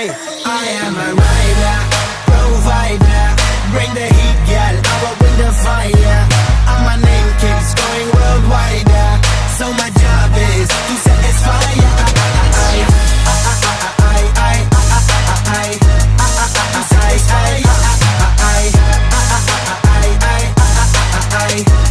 I am a rider, provider. Bring the heat, girl, I will bring the fire. And my name keeps going worldwide. So my job is to satisfy. I